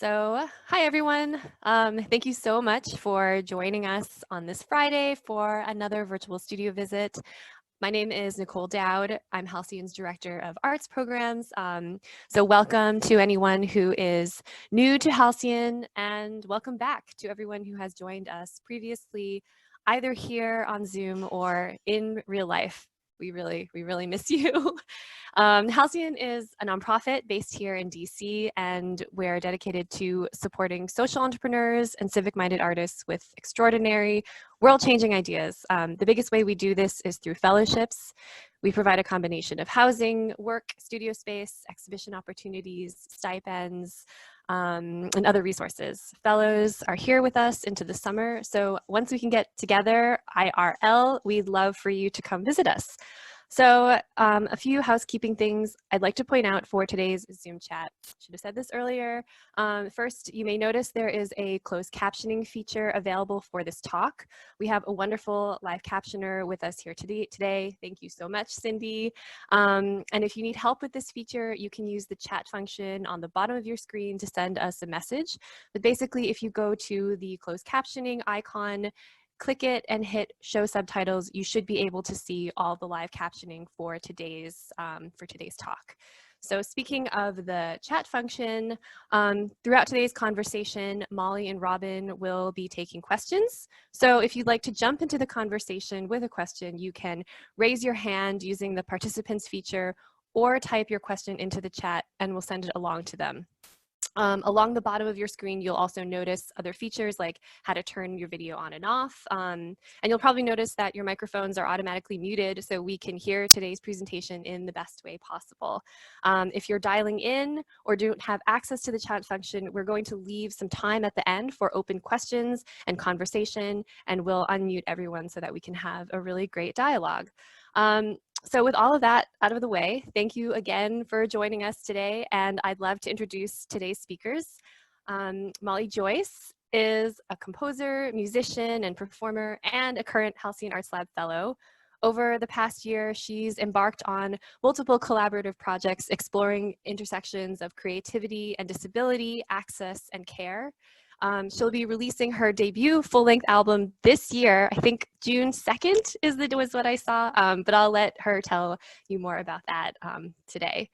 Hi everyone. Thank you so much for joining us on this Friday for another virtual studio visit. My name is Nicole Dowd. I'm Halcyon's Director of Arts Programs. So welcome to anyone who is new to Halcyon, and welcome back to everyone who has joined us previously, either here on Zoom or in real life. We really miss you. Halcyon is a nonprofit based here in DC, and we're dedicated to supporting social entrepreneurs and civic-minded artists with extraordinary, world-changing ideas. The biggest way we do this is through fellowships. We provide a combination of housing, work, studio space, exhibition opportunities, stipends, and other resources. Fellows are here with us into the summer, so once we can get together IRL, we'd love for you to come visit us. So a few housekeeping things I'd like to point out for today's Zoom chat. Should have said this earlier. First, you may notice there is a closed captioning feature available for this talk. We have a wonderful live captioner with us here today. Thank you so much, Cindy. And if you need help with this feature, you can use the chat function on the bottom of your screen to send us a message. But basically, if you go to the closed captioning icon, click it and hit show subtitles, you should be able to see all the live captioning for today's talk. So speaking of the chat function, throughout today's conversation, Molly and Robin will be taking questions. So if you'd like to jump into the conversation with a question, you can raise your hand using the participants feature or type your question into the chat and we'll send it along to them. Along the bottom of your screen, you'll also notice other features like how to turn your video on and off. And you'll probably notice that your microphones are automatically muted so we can hear today's presentation in the best way possible. If you're dialing in or don't have access to the chat function, we're going to leave some time at the end for open questions and conversation, and we'll unmute everyone so that we can have a really great dialogue. So with all of that out of the way, thank you again for joining us today, and I'd love to introduce today's speakers. Molly Joyce is a composer, musician, and performer, and a current Halcyon Arts Lab Fellow. Over the past year, she's embarked on multiple collaborative projects exploring intersections of creativity and disability, access, and care. She'll be releasing her debut full-length album this year. I think June 2nd was what I saw, but I'll let her tell you more about that today.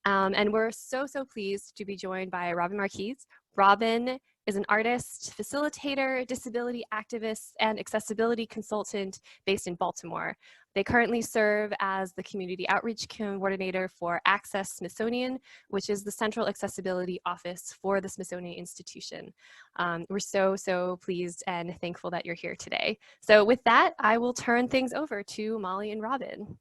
And we're so pleased to be joined by Robin Marquis. Robin is an artist, facilitator, disability activist, and accessibility consultant based in Baltimore. They currently serve as the community outreach coordinator for Access Smithsonian, which is the central accessibility office for the Smithsonian Institution. We're so pleased and thankful that you're here today. So with that, I will turn things over to Molly and Robin.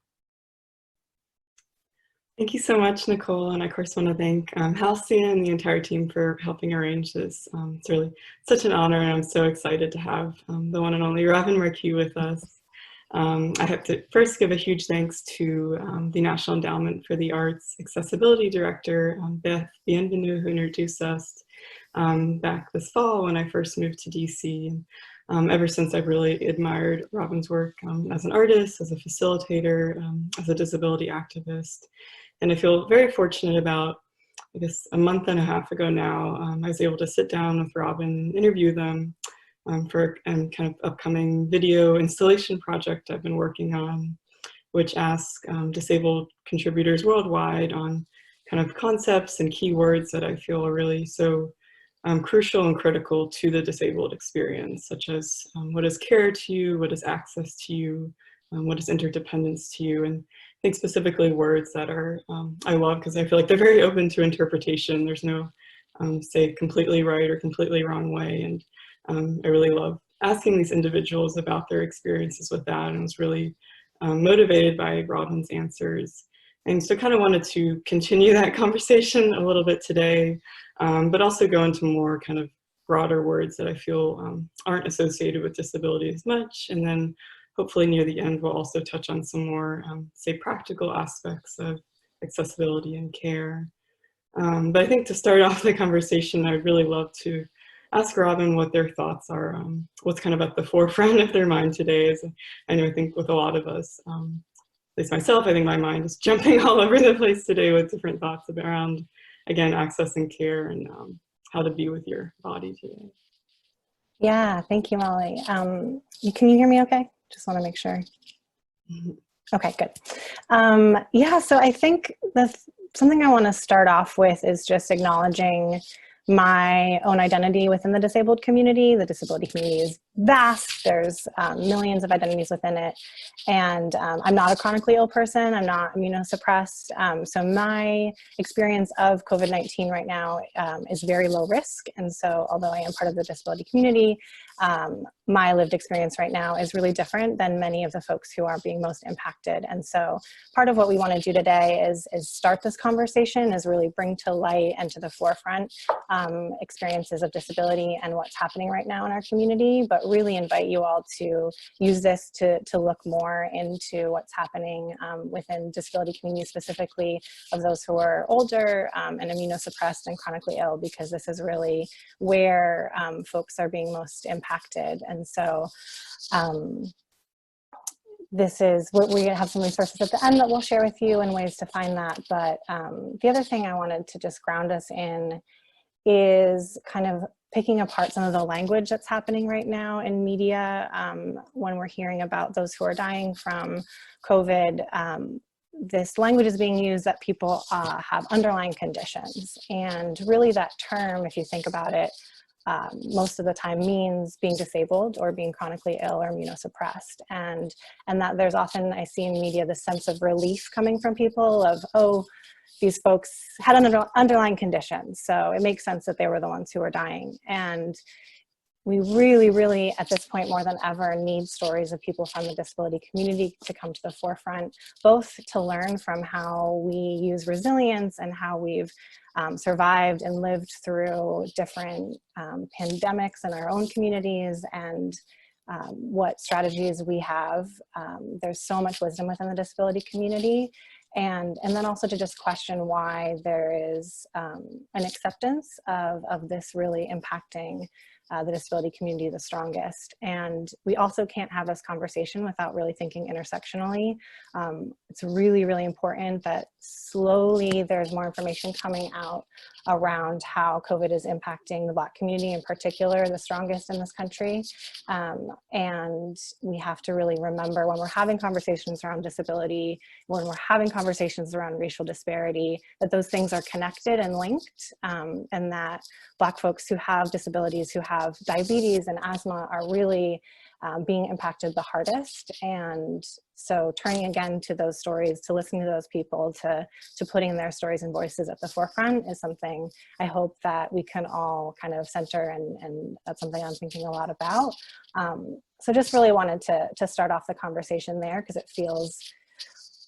Thank you so much, Nicole, and I of course want to thank Halcyon and the entire team for helping arrange this. It's really such an honor, and I'm so excited to have the one and only Robin Marquis with us. I have to first give a huge thanks to the National Endowment for the Arts Accessibility Director, Beth Bienvenue, who introduced us back this fall when I first moved to DC. Ever since, I've really admired Robin's work as an artist, as a facilitator, as a disability activist. And I feel very fortunate about, I guess, a month and a half ago now, I was able to sit down with Robin, interview them for a kind of upcoming video installation project I've been working on, which asks disabled contributors worldwide on kind of concepts and keywords that I feel are really so crucial and critical to the disabled experience, such as what is care to you, what is access to you, what is interdependence to you, and I think specifically words that are, I love because I feel like they're very open to interpretation. There's no, say, completely right or completely wrong way, and I really love asking these individuals about their experiences with that, and was really motivated by Robin's answers. And so kind of wanted to continue that conversation a little bit today, but also go into more kind of broader words that I feel aren't associated with disability as much. And then hopefully near the end, we'll also touch on some more, say, practical aspects of accessibility and care. But I think to start off the conversation, I'd really love to ask Robin what their thoughts are, what's kind of at the forefront of their mind today. As I know, I think with a lot of us, at least myself, I think my mind is jumping all over the place today with different thoughts around, again, access and care and how to be with your body today. Yeah, thank you, Molly. Can you hear me okay? Just want to make sure. Okay, good. Yeah, so I think something I want to start off with is just acknowledging my own identity within the disabled community. The disability community is vast. There's millions of identities within it. And I'm not a chronically ill person. I'm not immunosuppressed. So my experience of COVID-19 right now is very low risk. And so although I am part of the disability community, my lived experience right now is really different than many of the folks who are being most impacted. And so part of what we want to do today is start this conversation, is really bring to light and to the forefront experiences of disability and what's happening right now in our community, but really invite you all to use this to look more into what's happening within disability community, specifically of those who are older and immunosuppressed and chronically ill, because this is really where folks are being most impacted. And so this is what we have some resources at the end that we'll share with you and ways to find that. But the other thing I wanted to just ground us in is kind of picking apart some of the language that's happening right now in media when we're hearing about those who are dying from COVID. This language is being used that people have underlying conditions. And really that term, if you think about it, most of the time means being disabled or being chronically ill or immunosuppressed. And that there's often, I see in media, the sense of relief coming from people of, oh, these folks had underlying conditions, so it makes sense that they were the ones who were dying. And we really, really, at this point more than ever, need stories of people from the disability community to come to the forefront, both to learn from how we use resilience and how we've survived and lived through different pandemics in our own communities, and what strategies we have. There's so much wisdom within the disability community. And then also to just question why there is an acceptance of this really impacting the disability community the strongest. And we also can't have this conversation without really thinking intersectionally. It's really, really important that slowly there's more information coming out around how COVID is impacting the Black community in particular, the strongest in this country. And we have to really remember when we're having conversations around disability, when we're having conversations around racial disparity, that those things are connected and linked, and that Black folks who have disabilities, who have diabetes and asthma, are really being impacted the hardest. And so turning again to those stories, to listening to those people, to putting their stories and voices at the forefront is something I hope that we can all kind of center, and that's something I'm thinking a lot about. So just really wanted to start off the conversation there because it feels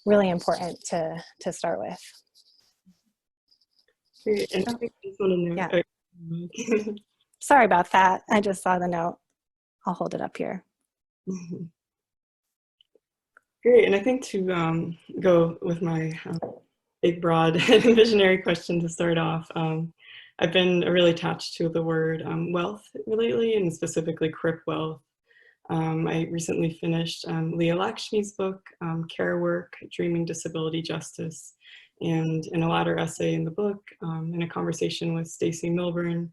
really important to start with. Great. And I just want to know. Yeah. Sorry about that. I just saw the note. I'll hold it up here. Great. And I think to go with my big, broad and visionary question to start off, I've been really attached to the word wealth lately, and specifically crip wealth. I recently finished Leah Lakshmi's book, Care Work, Dreaming Disability Justice. And in a latter essay in the book, in a conversation with Stacey Milburn,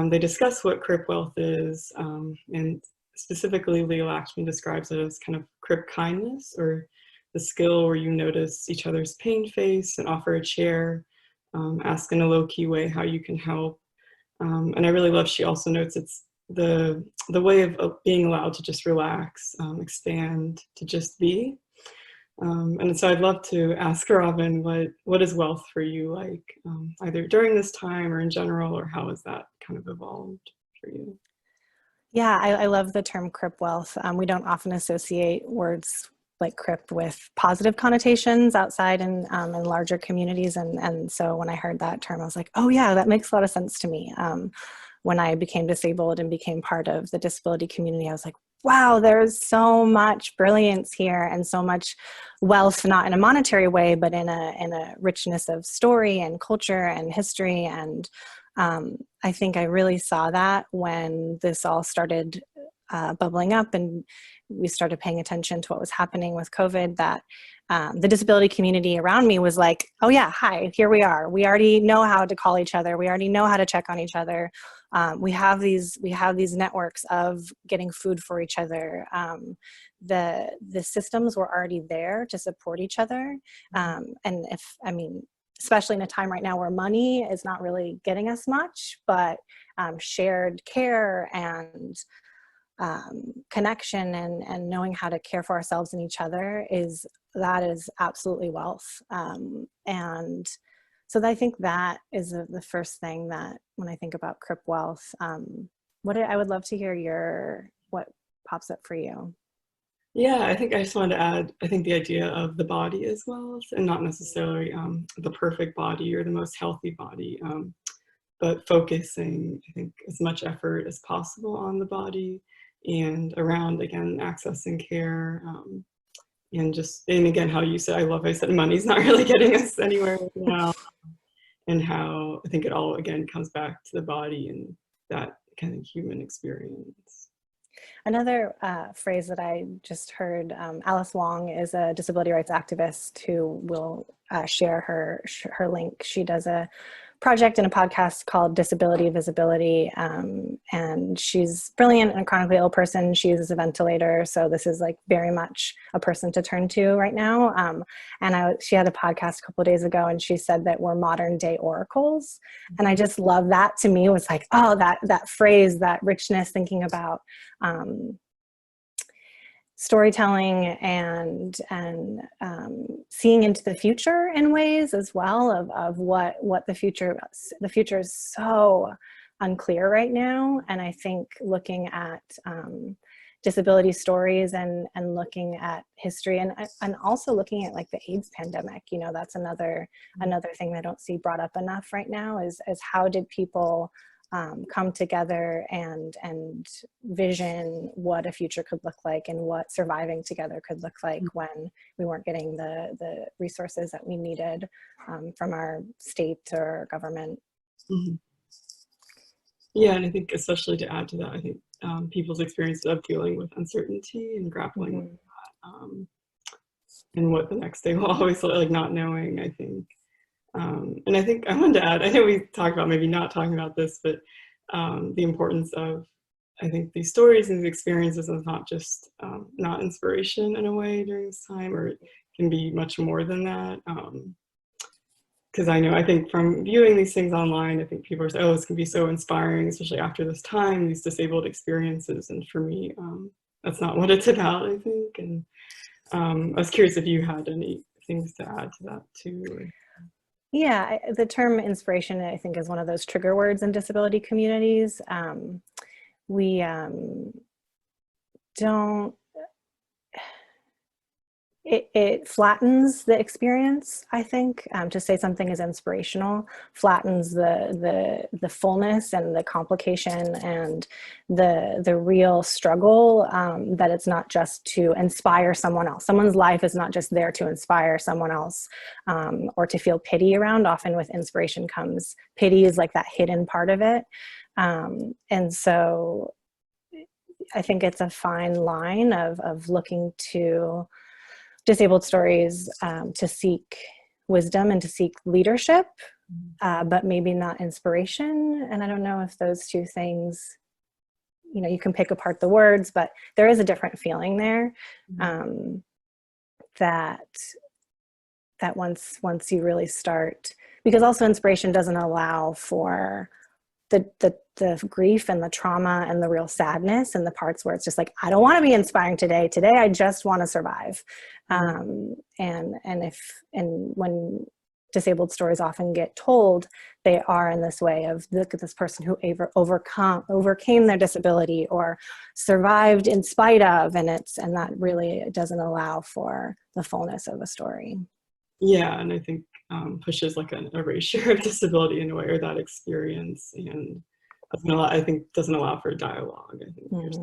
they discuss what crip wealth is, and specifically Leah Lakshmi describes it as kind of crip kindness, or the skill where you notice each other's pain face and offer a chair, ask in a low-key way how you can help. And I really love, she also notes it's the way of being allowed to just relax, expand, to just be. And so I'd love to ask Robin, what is wealth for you like, either during this time or in general, or how has that kind of evolved for you? Yeah, I love the term crip wealth. We don't often associate words like crip with positive connotations outside in larger communities. And so when I heard that term, I was like, oh yeah, that makes a lot of sense to me. When I became disabled and became part of the disability community, I was like, wow, there's so much brilliance here and so much wealth, not in a monetary way, but in a richness of story and culture and history. And I think I really saw that when this all started bubbling up and we started paying attention to what was happening with COVID, that the disability community around me was like, oh yeah, hi, here we are. We already know how to call each other. We already know how to check on each other. We have these networks of getting food for each other. The systems were already there to support each other. And especially in a time right now where money is not really getting us much, but shared care and connection and knowing how to care for ourselves and each other is absolutely wealth. And so I think that is the first thing that when I think about Crip wealth, I would love to hear what pops up for you. Yeah, I think I just wanted to add, I think the idea of the body as well, and not necessarily the perfect body or the most healthy body, but focusing, I think, as much effort as possible on the body and around, again, accessing care. And again, how you said, I said money's not really getting us anywhere right now. And how I think it all, again, comes back to the body and that kind of human experience. Another phrase that I just heard, Alice Wong is a disability rights activist who will share her link. She does a project and a podcast called Disability Visibility, and she's brilliant and a chronically ill person. She uses a ventilator, so this is like very much a person to turn to right now. She had a podcast a couple of days ago, and she said that we're modern day oracles, and I just love that. To me, it was like, oh, that phrase, that richness, thinking about storytelling and seeing into the future in ways as well of what the future is so unclear right now. And I think looking at disability stories and looking at history and also looking at like the AIDS pandemic, that's another thing that I don't see brought up enough right now is how did people come together and vision what a future could look like and what surviving together could look like when we weren't getting the resources that we needed from our state or government. Mm-hmm. Yeah, and I think especially to add to that, I think people's experience of dealing with uncertainty and grappling with that, and what the next day will always look like, not knowing, I think. And I think I wanted to add, I know we talked about maybe not talking about this, but the importance of, I think, these stories and these experiences is not just not inspiration in a way during this time, or it can be much more than that. Because I think from viewing these things online, I think people are saying, oh, this can be so inspiring, especially after this time, these disabled experiences. And for me, that's not what it's about, I think. And I was curious if you had any things to add to that too. Yeah, the term inspiration, I think, is one of those trigger words in disability communities. We don't, it flattens the experience, I think. To say something is inspirational flattens the fullness and the complication and the real struggle, that it's not just to inspire someone else. Someone's life is not just there to inspire someone else, or to feel pity around. Often with inspiration comes pity, is like that hidden part of it. And so I think it's a fine line of looking to disabled stories to seek wisdom and to seek leadership, but maybe not inspiration. And I don't know if those two things, you can pick apart the words, but there is a different feeling there, that once you really start, because also inspiration doesn't allow for the grief and the trauma and the real sadness and the parts where it's just like, I don't want to be inspiring today. Today, I just want to survive. And when disabled stories often get told, they are in this way of, look at this person who overcame their disability or survived in spite of, and that really doesn't allow for the fullness of a story. Yeah, and I think pushes like an erasure of disability in a way, or that experience, and doesn't allow for dialogue. I think there's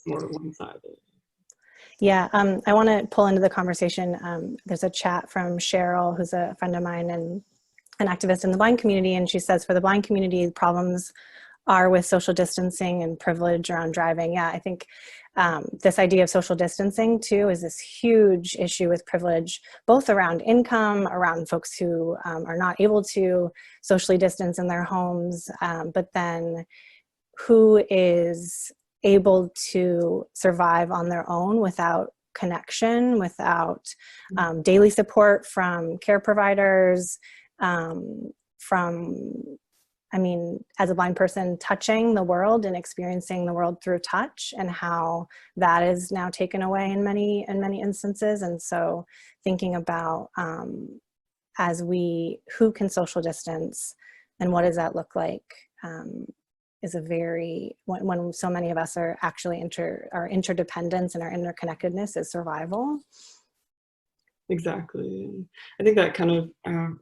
more one-sided. Yeah, I want to pull into the conversation. There's a chat from Cheryl, who's a friend of mine and an activist in the blind community, and she says, for the blind community, problems are with social distancing and privilege around driving. Yeah, I think this idea of social distancing too is this huge issue with privilege, both around income, around folks who are not able to socially distance in their homes, but then who is able to survive on their own without connection, without daily support from care providers, as a blind person, touching the world and experiencing the world through touch, and how that is now taken away in many instances. And so thinking about who can social distance and what does that look like, is a very, when so many of us are actually our interdependence and our interconnectedness is survival. Exactly. And I think that kind of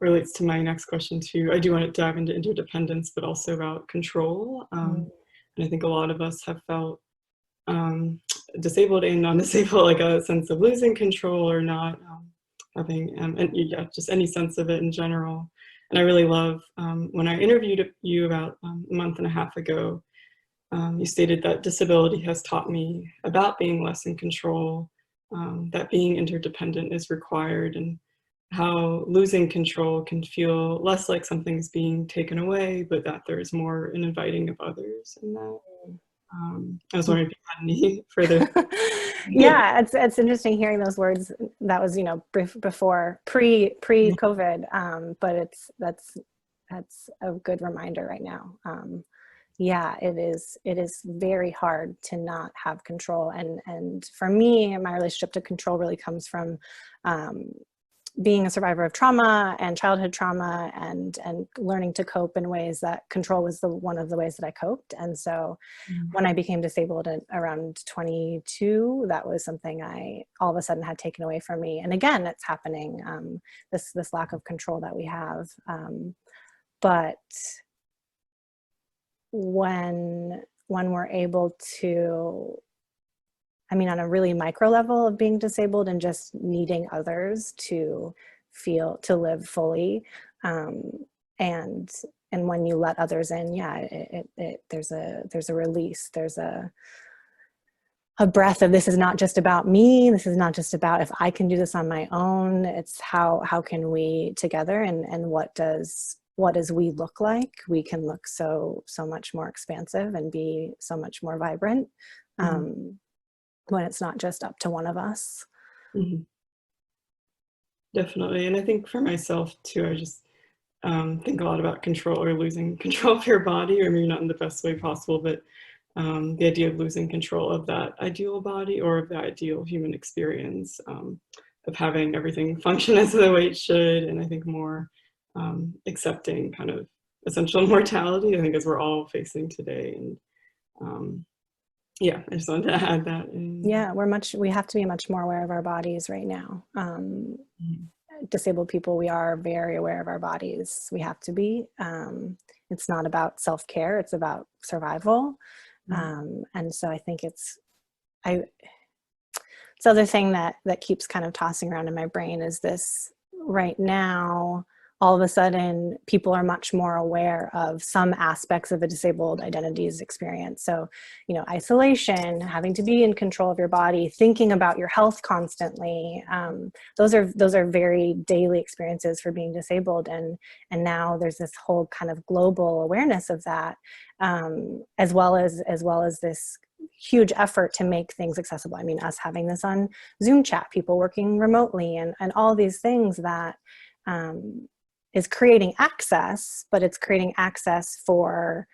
relates to my next question too. I do want to dive into interdependence, but also about control. And I think a lot of us have felt disabled and non-disabled, like a sense of losing control or not having, just any sense of it in general. And I really love when I interviewed you about a month and a half ago, you stated that disability has taught me about being less in control, that being interdependent is required, and how losing control can feel less like something's being taken away, but that there's more an inviting of others in that. I was wondering if you had any further. Yeah, it's interesting hearing those words. That was, before pre-COVID, but that's a good reminder right now. Yeah, it is very hard to not have control, and for me, my relationship to control really comes from being a survivor of trauma and childhood trauma, and learning to cope in ways that control was one of the ways that I coped. And so when I became disabled at around 22, that was something I all of a sudden had taken away from me. And again, it's happening, this lack of control that we have. But when we're able to, on a really micro level of being disabled and just needing others to live fully, and when you let others in, there's a release, there's a breath of, this is not just about me, this is not just about if I can do this on my own, it's how can we together, and what does we look like? We can look so much more expansive and be so much more vibrant. When it's not just up to one of us. Mm-hmm. Definitely. And I think for myself too, I just think a lot about control or losing control of your body, or maybe not in the best way possible, but the idea of losing control of that ideal body or of the ideal human experience, of having everything function as the way it should. And I think more accepting kind of essential mortality, I think, as we're all facing today. And I just wanted to add that in. Yeah, we have to be much more aware of our bodies right now. Disabled people, we are very aware of our bodies. We have to be. It's not about self-care, it's about survival. And so I think it's other thing that keeps kind of tossing around in my brain is this: right now, all of a sudden, people are much more aware of some aspects of a disabled identity's experience. So, isolation, having to be in control of your body, thinking about your health constantly. Those are very daily experiences for being disabled. And now there's this whole kind of global awareness of that, as well as this huge effort to make things accessible. Us having this on Zoom chat, people working remotely, and all these things that is creating access, but it's creating access for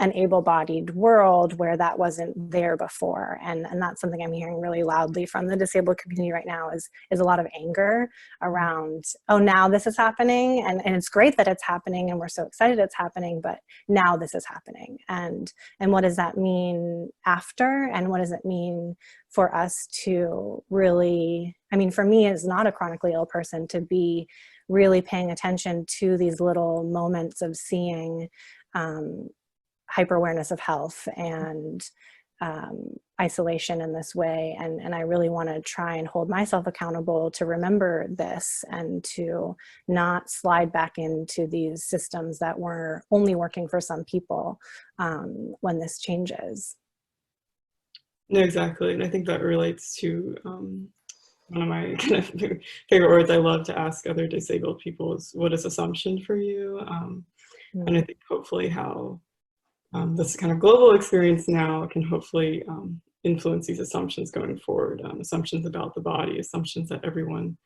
an able-bodied world where that wasn't there before. And that's something I'm hearing really loudly from the disabled community right now is a lot of anger around, oh, now this is happening. And it's great that it's happening, and we're so excited it's happening, but now this is happening. And what does that mean after? And what does it mean for us to really, for me as not a chronically ill person, to be really paying attention to these little moments of seeing hyper-awareness of health and isolation in this way. And I really want to try and hold myself accountable to remember this, and to not slide back into these systems that were only working for some people when this changes. No, exactly. And I think that relates to one of my kind of favorite words I love to ask other disabled people is, what is assumption for you? And I think hopefully how this kind of global experience now can hopefully influence these assumptions going forward, assumptions about the body, assumptions that everyone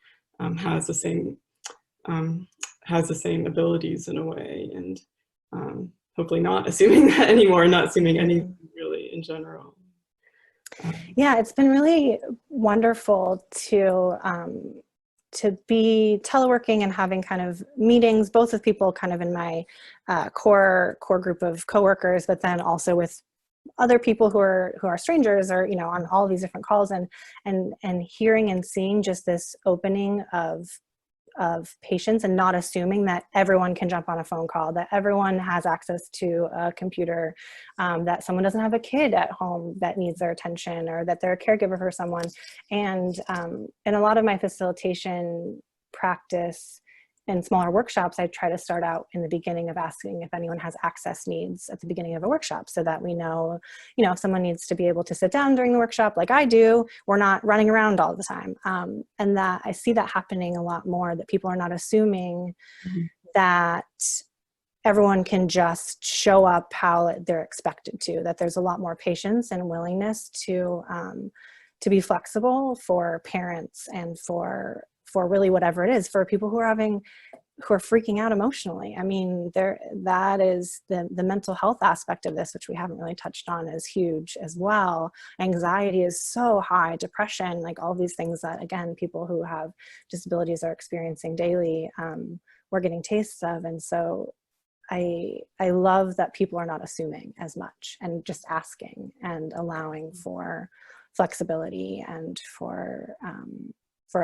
has the same abilities in a way, and hopefully not assuming that anymore, not assuming anything really in general. Yeah, it's been really wonderful to be teleworking and having kind of meetings, both with people kind of in my core group of coworkers, but then also with other people who are strangers, or on all of these different calls, and hearing and seeing just this opening of patients, and not assuming that everyone can jump on a phone call, that everyone has access to a computer, that someone doesn't have a kid at home that needs their attention, or that they're a caregiver for someone. And in a lot of my facilitation practice in smaller workshops, I try to start out in the beginning of asking if anyone has access needs at the beginning of a workshop, so that we know, if someone needs to be able to sit down during the workshop like I do, we're not running around all the time. And that I see that happening a lot more, that people are not assuming that everyone can just show up how they're expected to, that there's a lot more patience and willingness to be flexible for parents, and for really whatever it is, for people who are freaking out emotionally. I mean, that is the mental health aspect of this, which we haven't really touched on, is huge as well. Anxiety is so high, depression, like all these things that, again, people who have disabilities are experiencing daily, we're getting tastes of. And so I love that people are not assuming as much, and just asking and allowing for flexibility, and for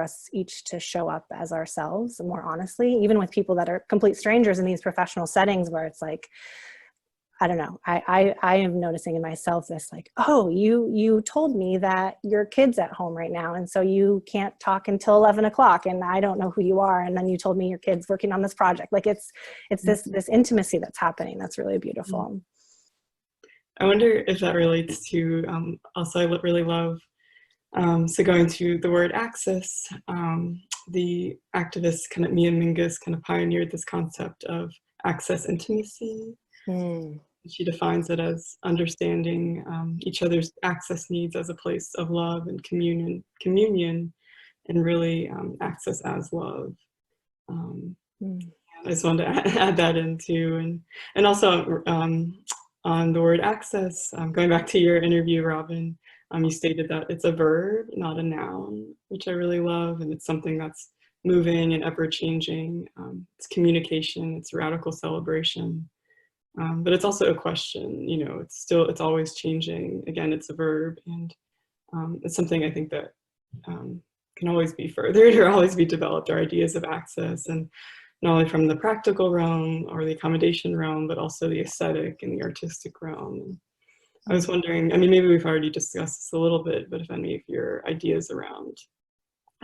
us each to show up as ourselves more honestly, even with people that are complete strangers in these professional settings, where it's like, I don't know, I am noticing in myself this, like, oh, you told me that your kid's at home right now, and so you can't talk until 11 o'clock, and I don't know who you are, and then you told me your kid's working on this project. Like, it's this intimacy that's happening that's really beautiful. I wonder if that relates to also, I really love, so going to the word access, the activist kind of Mia Mingus kind of pioneered this concept of access intimacy. She defines it as understanding each other's access needs as a place of love and communion, and really access as love. I just wanted to add that in too, and also on the word access, going back to your interview, Robin, you stated that it's a verb, not a noun, which I really love, and it's something that's moving and ever-changing. It's communication, it's radical celebration, but it's also a question. It's always changing. Again, it's a verb, and it's something I think that can always be furthered or always be developed. Our ideas of access, and not only from the practical realm or the accommodation realm, but also the aesthetic and the artistic realm. And I was wondering, I mean, maybe we've already discussed this a little bit, but if any of your ideas around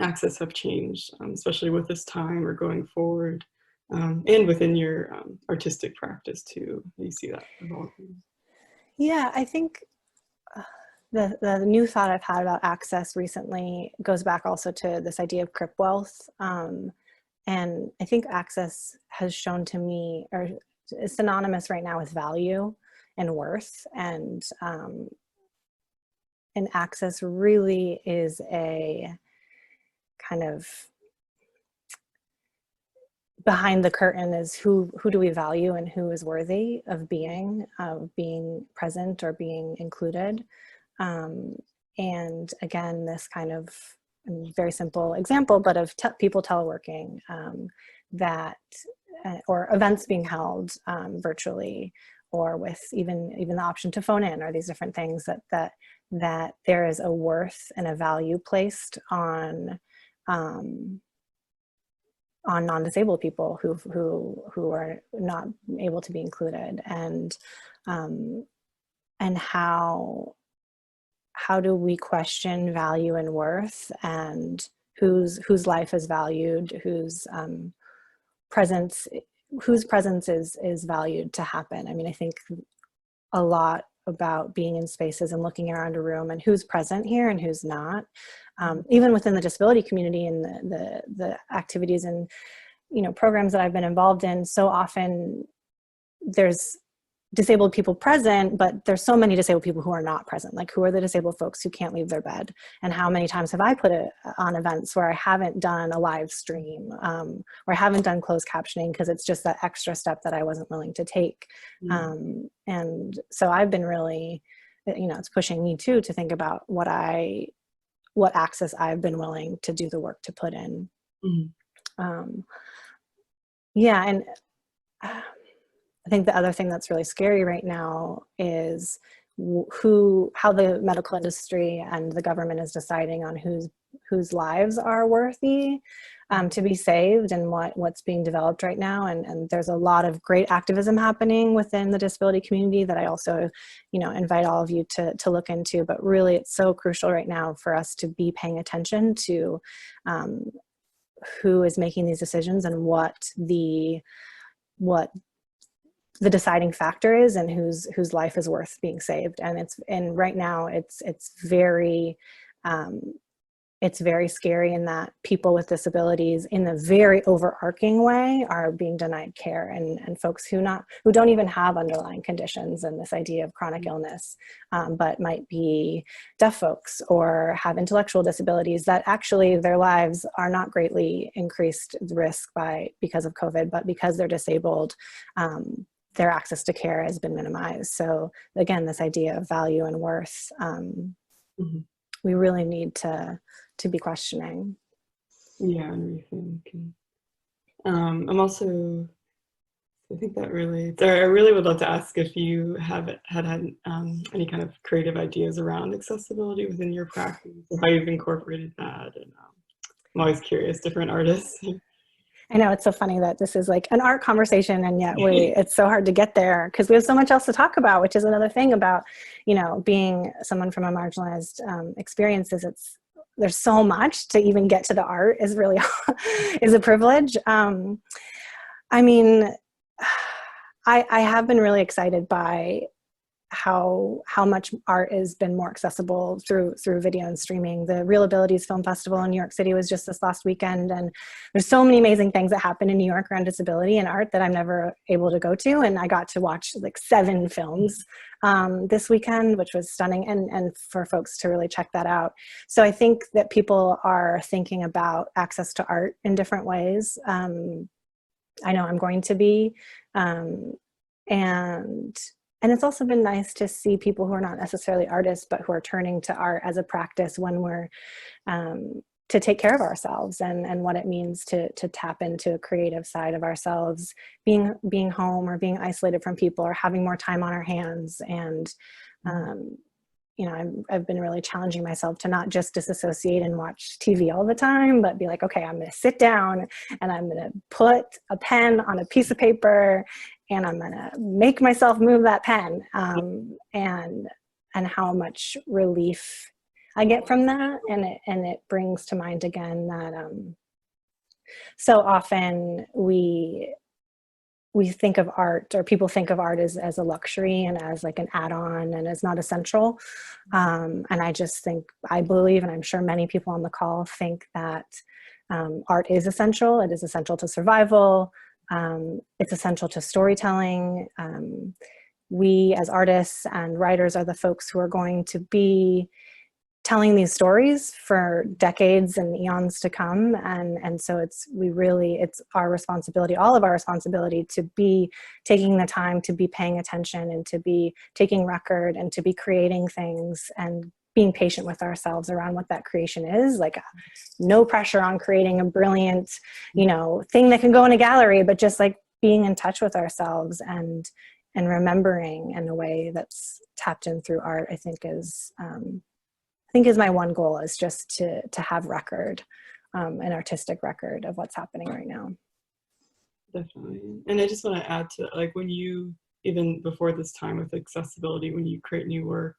access have changed, especially with this time or going forward, and within your artistic practice too, you see that evolving. Yeah, I think the new thought I've had about access recently goes back also to this idea of crip wealth. And I think access has shown to me, or is synonymous right now with value and worth, and access really is a kind of behind the curtain, is who do we value and who is worthy of being present or being included. And again, this kind of very simple example, but of people teleworking, or events being held virtually, or with even the option to phone in, or these different things that there is a worth and a value placed on non-disabled people who are not able to be included, and how do we question value and worth, and whose life is valued, whose presence is valued to happen. I mean, I think a lot about being in spaces and looking around a room and who's present here and who's not. Even within the disability community and the activities and, you know, programs that I've been involved in, so often there's disabled people present, but there's so many disabled people who are not present. Like, who are the disabled folks who can't leave their bed? And how many times have I put it on events where I haven't done a live stream, or I haven't done closed captioning because it's just that extra step that I wasn't willing to take. And so I've been really, you know, it's pushing me too to think about what access I've been willing to do the work to put in. Yeah, and I think the other thing that's really scary right now is how the medical industry and the government is deciding on whose lives are worthy to be saved, and what's being developed right now. And there's a lot of great activism happening within the disability community that I also, you know, invite all of you to look into. But really, it's so crucial right now for us to be paying attention to who is making these decisions and what the deciding factor is, and whose life is worth being saved. And right now it's very scary in that people with disabilities in a very overarching way are being denied care, and folks who don't even have underlying conditions and this idea of chronic illness, but might be deaf folks or have intellectual disabilities that actually their lives are not greatly increased risk because of COVID, but because they're disabled, their access to care has been minimized. So again, this idea of value and worth, we really need to be questioning. Yeah, and rethinking. I'm also, I think that relates. I really would love to ask if you have had any kind of creative ideas around accessibility within your practice, or how you've incorporated that. And I'm always curious, different artists. I know, it's so funny that this is like an art conversation, and yet it's so hard to get there because we have so much else to talk about, which is another thing about, you know, being someone from a marginalized experiences. There's so much to even get to the art is really is a privilege. I mean, I have been really excited by how much art has been more accessible through video and streaming. The Real Abilities Film Festival in New York City was just this last weekend, and there's so many amazing things that happen in New York around disability and art that I'm never able to go to, and I got to watch like 7 films this weekend, which was stunning, and for folks to really check that out. So I think that people are thinking about access to art in different ways. I know I'm going to be, and it's also been nice to see people who are not necessarily artists, but who are turning to art as a practice when we're to take care of ourselves, and what it means to tap into a creative side of ourselves, being home or being isolated from people or having more time on our hands. And you know, I've been really challenging myself to not just disassociate and watch TV all the time, but be like, okay, I'm going to sit down and I'm going to put a pen on a piece of paper and I'm going to make myself move that pen. And how much relief I get from that. And it brings to mind again that so often we think of art, or people think of art as a luxury and as like an add-on and as not essential. And I believe, and I'm sure many people on the call think that art is essential. It is essential to survival. It's essential to storytelling. We as artists and writers are the folks who are going to be telling these stories for decades and eons to come. And so it's our responsibility, all of our responsibility, to be taking the time to be paying attention and to be taking record and to be creating things and being patient with ourselves around what that creation is. Like, no pressure on creating a brilliant, you know, thing that can go in a gallery, but just like being in touch with ourselves and remembering in a way that's tapped in through art, I think is my one goal, is just to have record, an artistic record of what's happening right now. Definitely. And I just want to add to that, like, when you, even before this time with accessibility, when you create new work,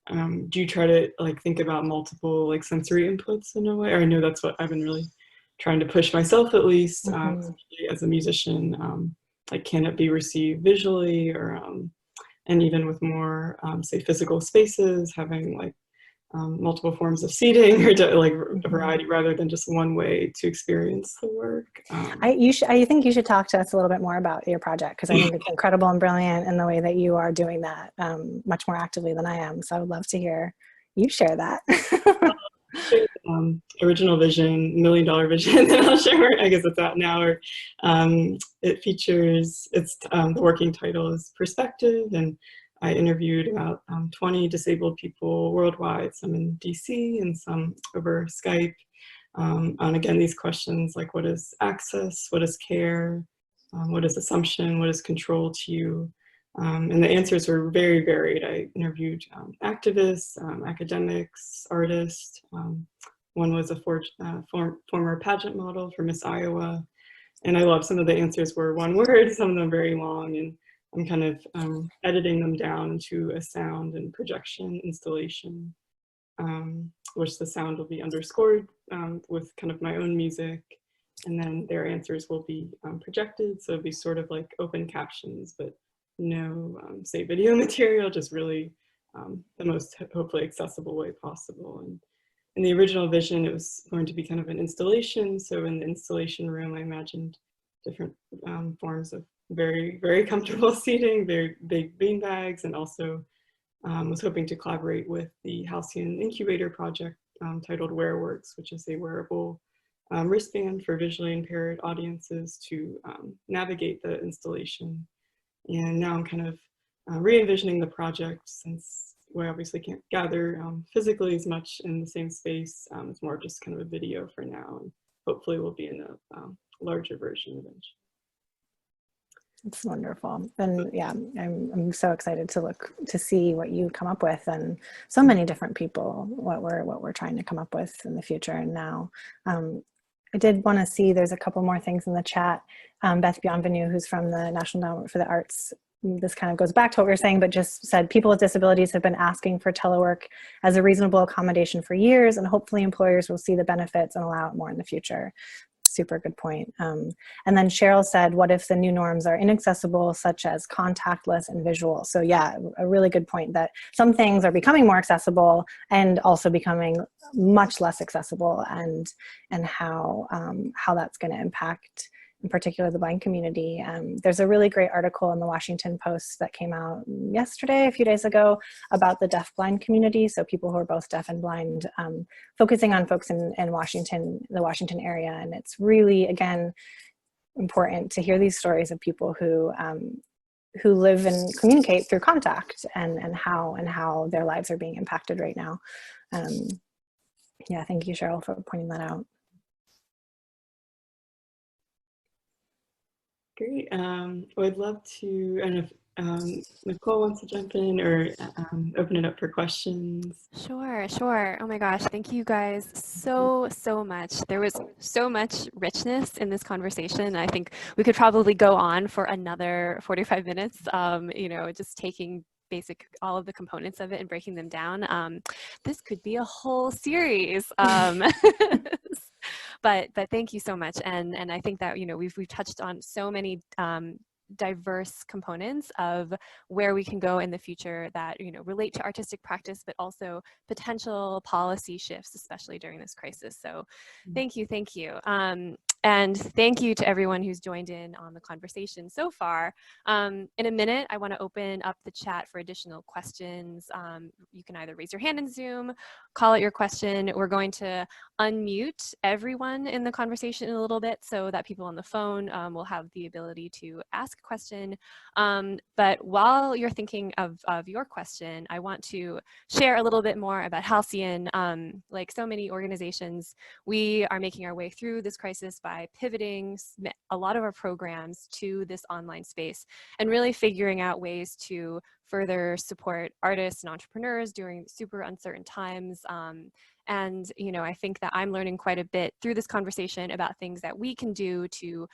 do you try to like think about multiple like sensory inputs in a way? Or I know that's what I've been really trying to push myself, at least, especially as a musician. Like, can it be received visually, or and even with more, say, physical spaces, having like multiple forms of seating or like a variety rather than just one way to experience the work. I think you should talk to us a little bit more about your project, because I think it's incredible and brilliant in the way that you are doing that much more actively than I am. So I would love to hear you share that. Original vision, $1 million vision that I'll share. I guess it's out now. Or it features, the working title is Perspective, and I interviewed about 20 disabled people worldwide, some in DC and some over Skype, on again these questions like, what is access, what is care, what is assumption, what is control to you? And the answers were very varied. I interviewed activists, academics, artists. One was a former pageant model for Miss Iowa. And I love some of the answers were one word, some of them very long. And I'm kind of editing them down into a sound and projection installation, which the sound will be underscored with kind of my own music. And then their answers will be projected. So it'll be sort of like open captions, but no, say, video material, just really the most hopefully accessible way possible. And in the original vision, it was going to be kind of an installation. So in the installation room, I imagined different forms of very, very comfortable seating, very big bean bags, and also was hoping to collaborate with the Halcyon Incubator project titled WearWorks, which is a wearable wristband for visually impaired audiences to navigate the installation. And now I'm kind of re-envisioning the project, since we obviously can't gather physically as much in the same space. It's more just kind of a video for now, and hopefully we'll be in a larger version eventually. It's wonderful. And yeah, I'm so excited to see what you come up with, and so many different people, what we're trying to come up with in the future and now. I did want to see, there's a couple more things in the chat. Beth Bienvenue, who's from the National Endowment for the Arts, this kind of goes back to what we were saying, but just said people with disabilities have been asking for telework as a reasonable accommodation for years, and hopefully employers will see the benefits and allow it more in the future. Super good point. And then Cheryl said, what if the new norms are inaccessible, such as contactless and visual? So yeah, a really good point that some things are becoming more accessible and also becoming much less accessible, and how that's going to impact, in particular, the blind community. There's a really great article in the Washington Post that came out yesterday, a few days ago, about the deaf-blind community. So people who are both deaf and blind, focusing on folks in Washington, the Washington area. And it's really, again, important to hear these stories of people who live and communicate through contact, and how their lives are being impacted right now. Yeah, thank you, Cheryl, for pointing that out. Great. I'd love to, I don't know if Nicole wants to jump in or open it up for questions. Sure. Oh my gosh, thank you guys so much. There was so much richness in this conversation. I think we could probably go on for another 45 minutes, just taking all of the components of it and breaking them down. This could be a whole series. But thank you so much. And I think that, we've touched on so many diverse components of where we can go in the future that, relate to artistic practice, but also potential policy shifts, especially during this crisis. So thank you. And thank you to everyone who's joined in on the conversation so far. In a minute, I want to open up the chat for additional questions. You can either raise your hand in Zoom, call out your question. We're going to unmute everyone in the conversation in a little bit so that people on the phone will have the ability to ask a question. But while you're thinking of your question, I want to share a little bit more about Halcyon. Like so many organizations, we are making our way through this crisis by pivoting a lot of our programs to this online space and really figuring out ways to further support artists and entrepreneurs during super uncertain times. And, I think that I'm learning quite a bit through this conversation about things that we can do to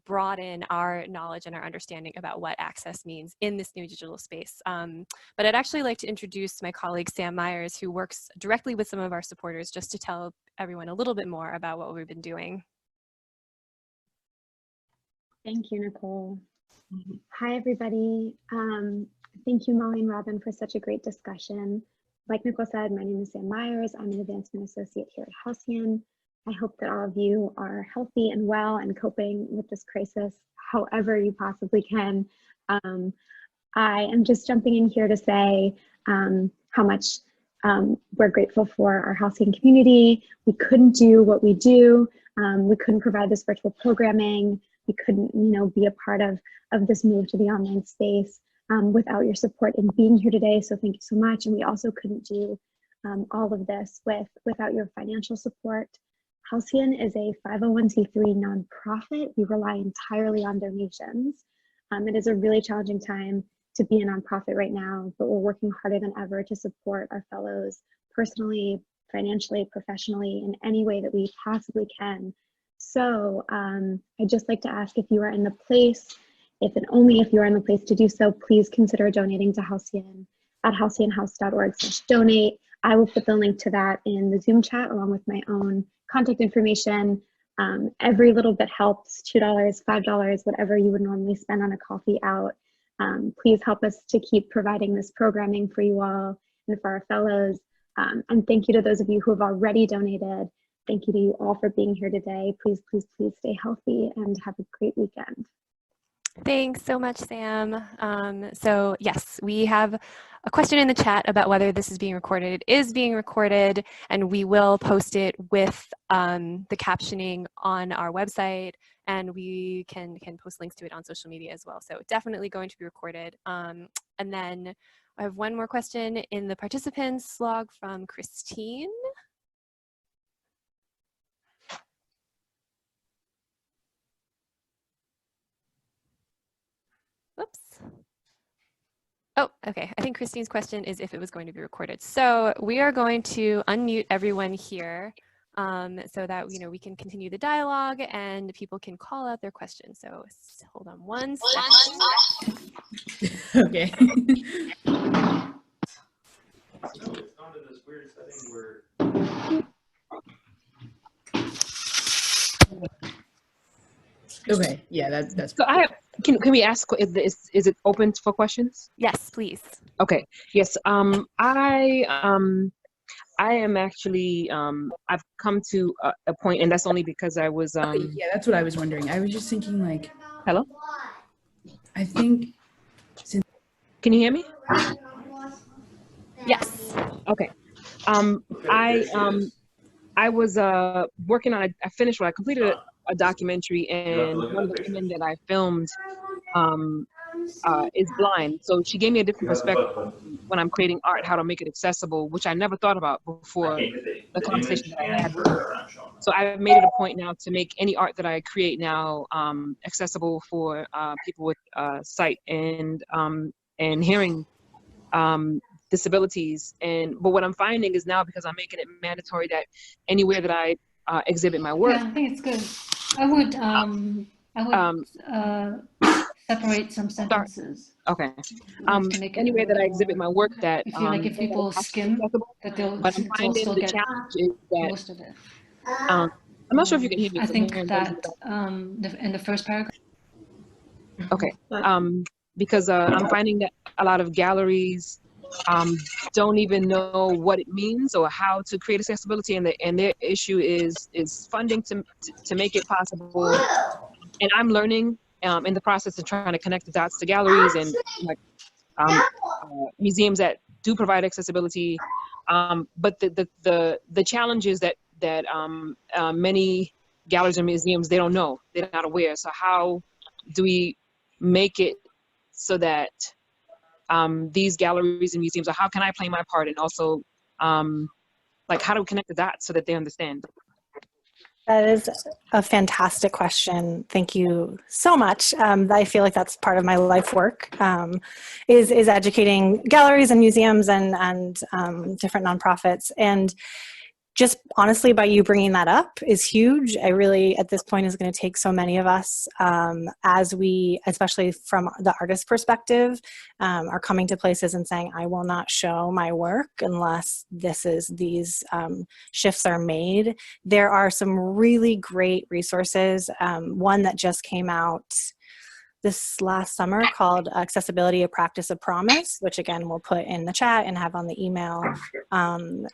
broaden our knowledge and our understanding about what access means in this new digital space. But I'd actually like to introduce my colleague, Sam Myers, who works directly with some of our supporters, just to tell everyone a little bit more about what we've been doing. Thank you, Nicole. Hi, everybody. Thank you, Molly and Robin, for such a great discussion. Like Nicole said, my name is Sam Myers. I'm an advancement associate here at Halcyon. I hope that all of you are healthy and well and coping with this crisis however you possibly can. I am just jumping in here to say how much we're grateful for our Halcyon community. We couldn't do what we do. We couldn't provide this virtual programming. We couldn't, be a part of this move to the online space without your support in being here today. So thank you so much. And we also couldn't do all of this without your financial support. Halcyon is a 501c3 nonprofit. We rely entirely on donations. It is a really challenging time to be a nonprofit right now, but we're working harder than ever to support our fellows personally, financially, professionally, in any way that we possibly can. So I'd just like to ask if you are in the place, if and only if you are in the place to do so, please consider donating to Halcyon at halcyonhouse.org/donate. I will put the link to that in the Zoom chat along with my own contact information. Every little bit helps, $2, $5, whatever you would normally spend on a coffee out. Please help us to keep providing this programming for you all and for our fellows. And thank you to those of you who have already donated. Thank you to you all for being here today. Please, please, please stay healthy and have a great weekend. Thanks so much, Sam. So yes, we have a question in the chat about whether this is being recorded. It is being recorded, and we will post it with the captioning on our website, and we can post links to it on social media as well. So definitely going to be recorded. And then I have one more question in the participants log from Christine. Whoops. Oh, okay. I think Christine's question is if it was going to be recorded. So we are going to unmute everyone here so that we can continue the dialogue and people can call out their questions. So hold on one second. Okay. So it's gone to this weird setting where. Okay. Yeah, that's. So can we ask? Is it open for questions? Yes, please. Okay. Yes. I am actually I've come to a point, and that's only because I was Yeah, that's what I was wondering. I was just thinking, like. Hello. I think. Can you hear me? Yes. Okay. I was working on. I completed a documentary, and one of the women that I filmed is blind. So she gave me a different perspective when I'm creating art, how to make it accessible, which I never thought about before the conversation that I had with her. So I've made it a point now to make any art that I create now accessible for people with sight and hearing disabilities. But what I'm finding is now, because I'm making it mandatory that anywhere that I exhibit my work. Yeah, I think it's good. I would separate some sentences. Okay. Anywhere that I exhibit my work, that I feel like if people skim, that they'll still get most of it. I'm not sure if you can hear me. I think that in the first paragraph. Okay. Because I'm finding that a lot of galleries don't even know what it means or how to create accessibility, and their issue is funding to make it possible. And I'm learning in the process of trying to connect the dots to galleries and museums that do provide accessibility. But the challenge is that many galleries and museums, they don't know, they're not aware. So how do we make it so that these galleries and museums, or how can I play my part, and also how do we connect the dots so that they understand? That is a fantastic question. Thank you so much. I feel like that's part of my life work, is educating galleries and museums and different nonprofits. And just honestly, by you bringing that up is huge. I really, at this point, is going to take so many of us as we, especially from the artist perspective, are coming to places and saying, I will not show my work unless these shifts are made. There are some really great resources. One that just came out this last summer called Accessibility, a Practice, a Promise, which again, we'll put in the chat and have on the email,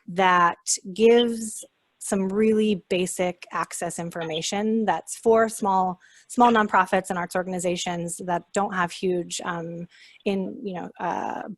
that gives some really basic access information that's for small nonprofits and arts organizations that don't have huge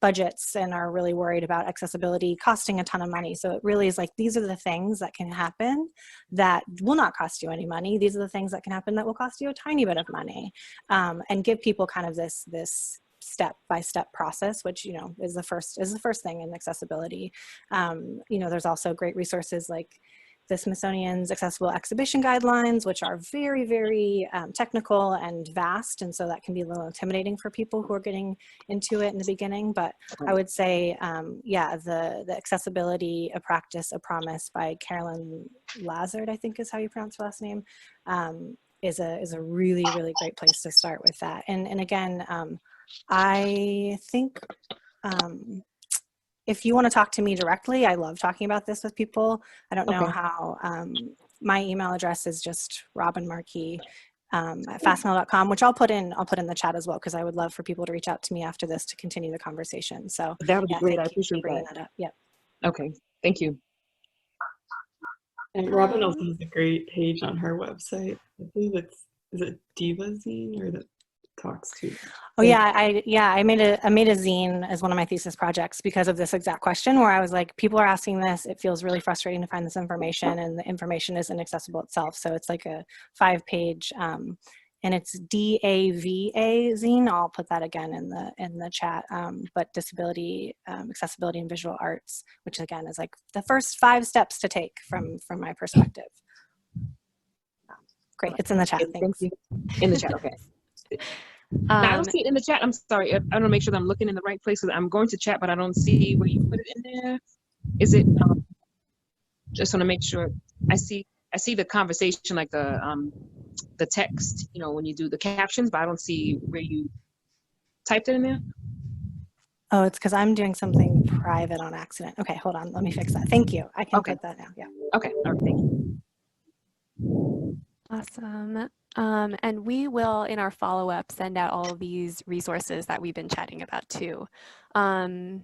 budgets and are really worried about accessibility costing a ton of money. So it really is like, these are the things that can happen that will not cost you any money. These are the things that can happen that will cost you a tiny bit of money, and give people kind of this step-by-step process, which, you know, is the first thing in accessibility. You know, there's also great resources like the Smithsonian's Accessible Exhibition Guidelines, which are very, very technical and vast. And so that can be a little intimidating for people who are getting into it in the beginning. But I would say, yeah, the Accessibility, a Practice, a Promise by Carolyn Lazard, I think is how you pronounce her last name, is a really, really great place to start with that. And again, I think, if you want to talk to me directly, I love talking about this with people. I don't know how, my email address is just robinmarquis at fastmail.com, which I'll put in the chat as well, because I would love for people to reach out to me after this to continue the conversation. So That would be great. I thank you for appreciate bringing that. that up. Yep. Okay, thank you. And Robin also has a great page on her website. I believe is it Diva Zine, or that talks to? Oh yeah, I made a zine as one of my thesis projects because of this exact question, where I was like, people are asking this, it feels really frustrating to find this information, and the information isn't accessible itself. So it's like a 5-page, and it's DAVA zine. I'll put that again in the chat. But disability, accessibility, and visual arts, which again is like the first 5 steps to take from my perspective. Great, it's in the chat. Thank you. In the chat, okay. Now, I don't see it in the chat. I'm sorry. I want to make sure that I'm looking in the right place, because I'm going to chat, but I don't see where you put it in there. Is it? Just want to make sure. I see the conversation, like the text. You know, when you do the captions, but I don't see where you typed it in there. Oh, it's because I'm doing something private on accident. Okay, hold on. Let me fix that. Thank you. I can put that now. Yeah. Okay. All right. Thank you. Awesome. And we will, in our follow-up, send out all of these resources that we've been chatting about too. Are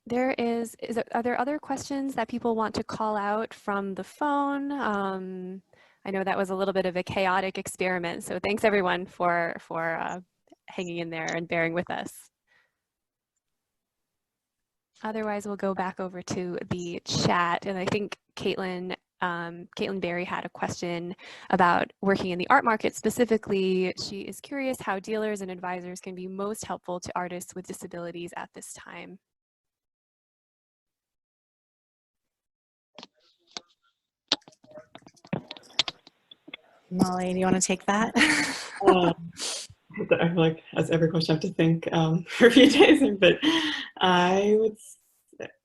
there other questions that people want to call out from the phone? I know that was a little bit of a chaotic experiment, so thanks everyone for hanging in there and bearing with us. Otherwise, we'll go back over to the chat, and I think Caitlin Berry had a question about working in the art market specifically. She is curious how dealers and advisors can be most helpful to artists with disabilities at this time. Molly, do you want to take that? I feel like as every question I have to think for a few days, but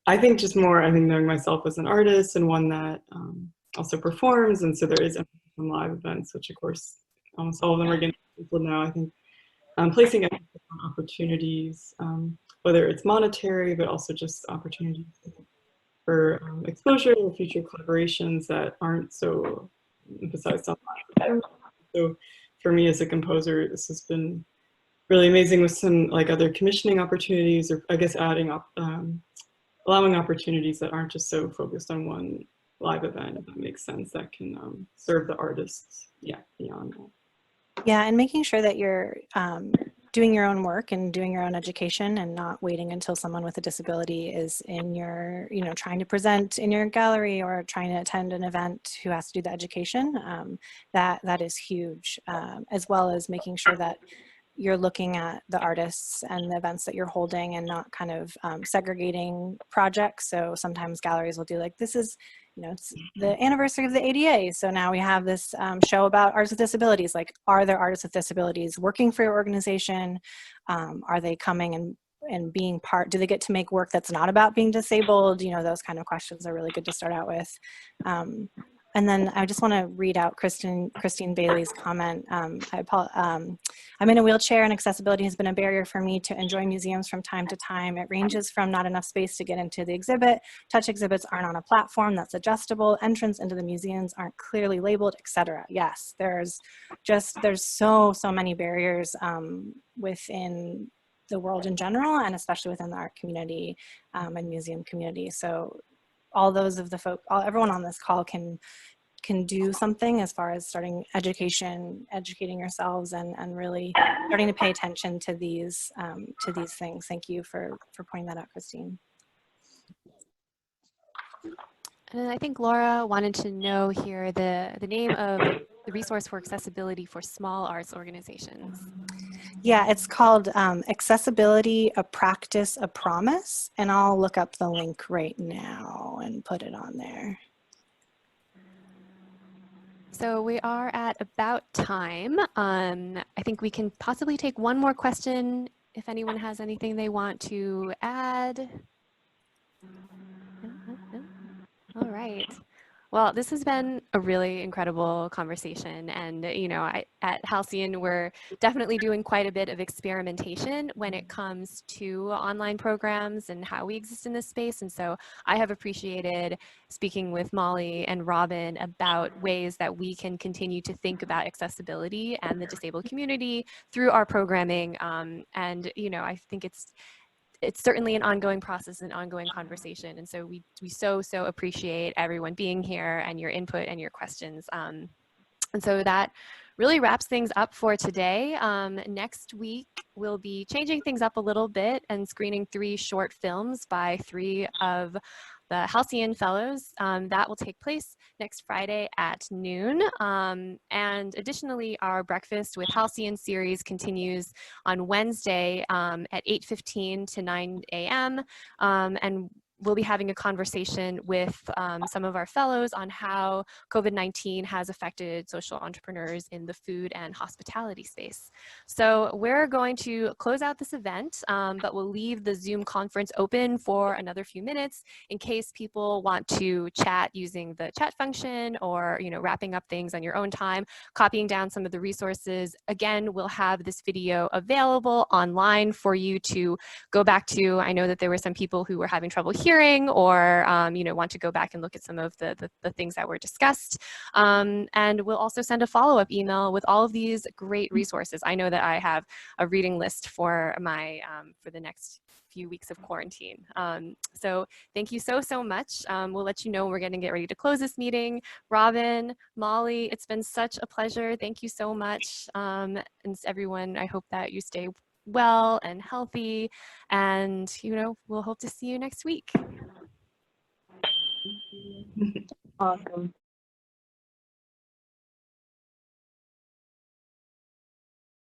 I think just more, I think knowing myself as an artist and one that also performs, and so there is some live events, which of course almost all of them are getting people now. I think placing emphasis on opportunities, whether it's monetary, but also just opportunities for exposure or future collaborations that aren't so emphasized online. So for me as a composer, this has been really amazing with some like other commissioning opportunities, or I guess adding up, allowing opportunities that aren't just so focused on one live event, if that makes sense, that can serve the artists, beyond that. Yeah, and making sure that you're doing your own work and doing your own education, and not waiting until someone with a disability is in your, trying to present in your gallery or trying to attend an event who has to do the education. That is huge, as well as making sure that you're looking at the artists and the events that you're holding and not kind of segregating projects. So sometimes galleries will do like, this is, it's the anniversary of the ADA. So now we have this show about artists with disabilities. Like, are there artists with disabilities working for your organization? Are they coming and being part? Do they get to make work that's not about being disabled? Those kind of questions are really good to start out with. And then I just want to read out Christine Bailey's comment. I'm in a wheelchair and accessibility has been a barrier for me to enjoy museums from time to time. It ranges from not enough space to get into the exhibit, touch exhibits aren't on a platform that's adjustable, entrance into the museums aren't clearly labeled, etc. Yes, there's so many barriers within the world in general, and especially within the art community and museum community. So all those of the everyone on this call can do something as far as starting educating yourselves, and really starting to pay attention to these things. Thank you for pointing that out, Christine. And I think Laura wanted to know here the name of the resource for accessibility for small arts organizations. Yeah, it's called Accessibility, a Practice, a Promise. And I'll look up the link right now and put it on there. So we are at about time. I think we can possibly take one more question if anyone has anything they want to add. No? All right. Well, this has been a really incredible conversation. And, you know, at Halcyon, we're definitely doing quite a bit of experimentation when it comes to online programs and how we exist in this space. And so I have appreciated speaking with Molly and Robin about ways that we can continue to think about accessibility and the disabled community through our programming. And, you know, I think it's certainly an ongoing process, an ongoing conversation. And so we so appreciate everyone being here and your input and your questions. And so that really wraps things up for today. Next week, we'll be changing things up a little bit and screening 3 short films by 3 of the Halcyon Fellows. That will take place next Friday at noon. And additionally, our Breakfast with Halcyon series continues on Wednesday at 8:15 to 9 a.m. And we'll be having a conversation with some of our fellows on how COVID-19 has affected social entrepreneurs in the food and hospitality space. So we're going to close out this event, but we'll leave the Zoom conference open for another few minutes in case people want to chat using the chat function, or, you know, wrapping up things on your own time, copying down some of the resources. Again, we'll have this video available online for you to go back to. I know that there were some people who were having trouble hearing, or you know, want to go back and look at some of the things that were discussed. And we'll also send a follow-up email with all of these great resources. I know that I have a reading list for my for the next few weeks of quarantine. So thank you so much. We'll let you know when we're going to get ready to close this meeting. Robin, Molly, it's been such a pleasure. Thank you so much. And everyone, I hope that you stay well and healthy, and, you know, we'll hope to see you next week. Awesome.